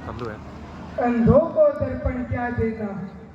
चालू है। अंधों को दर्पण क्या देना,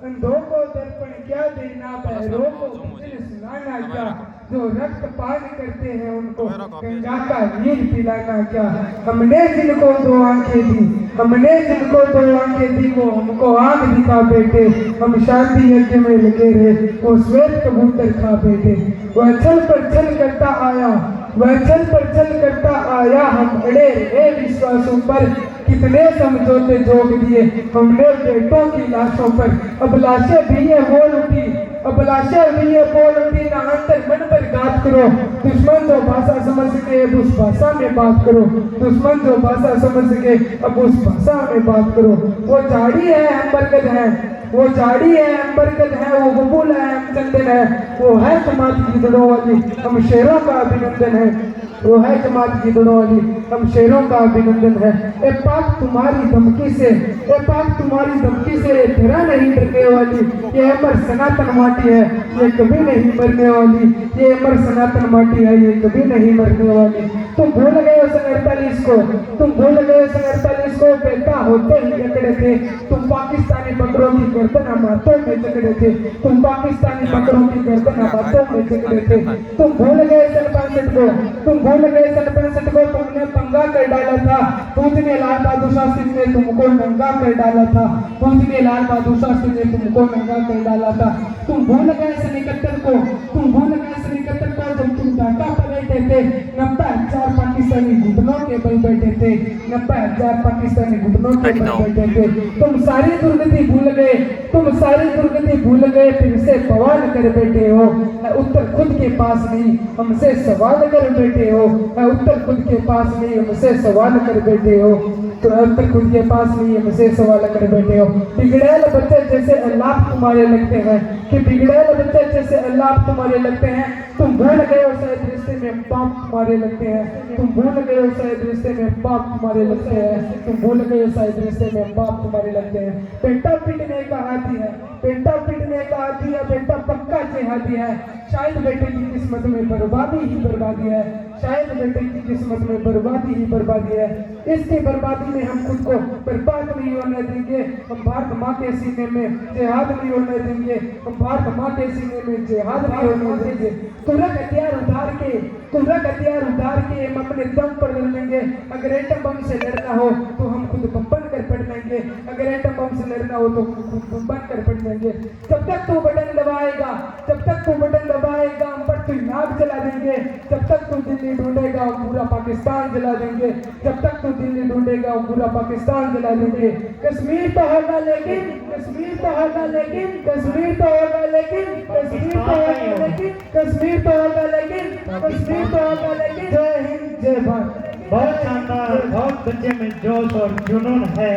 अंधों को दर्पण क्या देना, बहरों को भजन सुनाना क्या, जो रक्त पान करते हैं उनको गंगा का नीर पिलाना क्या। हमने जिनको दो आंखें दी, हमने जिनको दो आंखें दी, वो हमको आंख दिखा बेटे। हम शांति यज्ञ में लगे रहे, वो श्वेत कबूतर खा बेटे। वह छल पर छल करता आया, वह छल पर छल करता आया, हम अड़े रहे विश्वासों पर। कितने समझौते जोग दिए हमने बेटों की लाशों पर। अब लाशें भी ये बोल उठी, अब लाशें भी ये बोल उठी, ना अंतर मन पर घात करो। दुश्मन जो भाषा समझ सके अब उस भाषा में बात करो, दुश्मन जो भाषा समझ सके अब उस भाषा में बात करो। वो झाड़ी है हम बरगद है, वो झाड़ी है हम बरगद है, वो बबूल है हम चंदन है, वो है जमात की जड़ों वाली हम शेरों का अभिनंदन है, वो है जमात की जड़ों वाली हम शेरों का अभिनंदन है। ए पाक तुम्हारी धमकी से, ए पाक तुम्हारी धमकी से धरा नहीं डरने वाली। ये अमर सनातन माटी है, ये कभी नहीं मरने वाली। ये अमर सनातन माटी है, ये कभी नहीं मरने वाली। तुम भूल गए सन 48 को, तुम भूल गए सन 48 को, पैदा होते ही जकड़े थे। तुम पाकिस्तानी बकरों की गर्दन हाथों में जकड़े थे, तुम पाकिस्तानी बकरों की गर्दन हाथों में जकड़े थे। तुम भूल गए सन 65 को, तुम भूल गए सन 65 को, तुमने पंगा कर डाला था। पूजनीय लाल बहादुर शास्त्री ने तुमको नंगा कर डाला था, पूजनीय लाल बहादुर शास्त्री ने तुमको नंगा कर डाला था। तुम भूल गए सन 71 को, तुम भूल गए सन 71 को, जब तुम ढाका पर बैठे थे। 90,000 पाकिस्तानी घुटनों के बल बैठे थे, 90,000 पाकिस्तानी घुटनों के बल बैठे थे। तुम सारी दुर्गति भूल गए, तुम सारी दुर्गति भूल गए, फिर से बवाल कर बैठे हो। उत्तर खुद के पास नहीं हमसे सवाल कर बैठे हो, उत्तर खुद के पास नहीं हमसे सवाल कर बैठे हो, तो उत्तर खुद के पास नहीं हमसे सवाल कर बैठे हो। बिगड़ैल बच्चे जैसे अल्लाह तुम्हारे लगते हैं, कि बिगड़ैल बच्चे जैसे अल्लाह तुम्हारे लगते हैं। तुम भूल गए हो शायद रिश्ते में पाप तुम्हारे लगते हैं, तुम भूल गए हो शायद रिश्ते में पाप तुम्हारे लगते हैं, तुम भूल गए हो शायद रिश्ते में पाप तुम्हारे लगते हैं। बेटा पिटने का हाथी है, बेटा पिटने का हाथी है, बेटा पक्का जिहादी है। शायद बेटे की किस्मत में बर्बादी ही बर्बादी है, शायद बेटे की किस्मत में बर्बादी ही बर्बादी है। इसकी बर्बादी में हम खुद को बर्बाद नहीं होने देंगे। हम भारत माँ के सीने में जिहाद नहीं होने देंगे, हम भारत माँ के सीने में जिहाद नहीं होने देंगे। तुरंत हथियार उतार के, तुरंत हथियार उतार के हम अपने दम पर लड़ लेंगे। अगर एटम बम से लड़ना हो तो हम खुद बम कर पड़ लेंगे, अगर एटम बम से लड़ना हो तो खुद बम कर पड़ लेंगे। जब तक तू बटन दबाएगा, जब तक तू बटन दबाएगा हम पर तू नाक जला देंगे। जब तक तू दिल्ली ढूंढेगा हम पूरा पाकिस्तान जला देंगे, जब तक तू दिल्ली ढूंढेगा हम पूरा पाकिस्तान जला देंगे। कश्मीर तो होगा लेकिन, कश्मीर तो होगा लेकिन, कश्मीर तो होगा लेकिन, कश्मीर तो होगा लेकिन, कश्मीर तो होगा लेकिन, कश्मीर तो होगा लेकिन। जय हिंद, जय भारत। बहुत शानदार, बहुत बच्चे में जोश और जुनून है।